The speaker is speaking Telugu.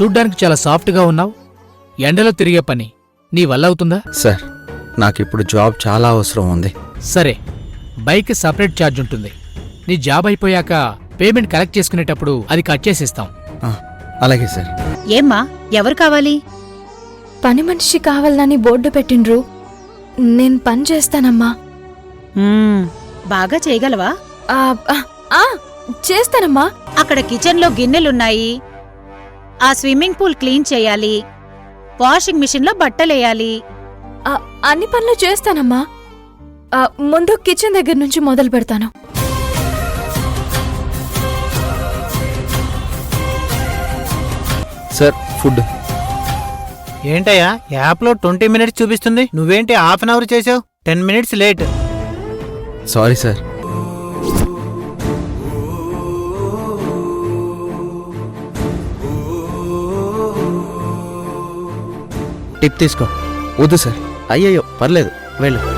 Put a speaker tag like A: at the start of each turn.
A: చూడ్డానికి చాలా సాఫ్ట్గా ఉన్నావు. ఎండలో తిరిగే పని నీ వల్ల అవుతుందా?
B: సార్, నాకిప్పుడు జాబ్ చాలా అవసరం ఉంది.
A: సరే, బైక్ సపరేట్ ఛార్జ్ ఉంటుంది. నీ జాబ్ అయిపోయాక పేమెంట్ కలెక్ట్ చేసుకునేటప్పుడు అది కట్ చేసిస్తాం.
B: ఆ, అలాగే సార్.
C: ఏమ్మా, ఎవరు కావాలి?
D: పని మనిషి కావాలని బోర్డు పెట్టిండ్రు. నేను పని చేస్తానమ్మా.
C: బాగా చేయగలవా?
D: ఆ, ఆ, ఆ, చేస్తానమ్మా.
C: అక్కడ కిచెన్లో గిన్నెలున్నాయి. ఆ స్విమ్మింగ్ పూల్ క్లీన్ చేయాలి. వాషింగ్ మిషన్లో బట్టలేయాలి.
D: ఆ, అన్ని పనులు చేస్తానమ్మా. ముందు కిచెన్ దగ్గర నుంచి మొదలు పెడతాను.
B: Sir, food.
E: ఏంటయ్యా, యాప్లో 20 మినిట్స్ చూపిస్తుంది, నువ్వేంటి హాఫ్ అన్ అవర్ చేసావు? 10 minutes late.
B: Sorry sir.
E: Tip తీసుకో.
B: వద్దు సార్. అయ్యయ్యో, పర్లేదు, వెళ్ళు.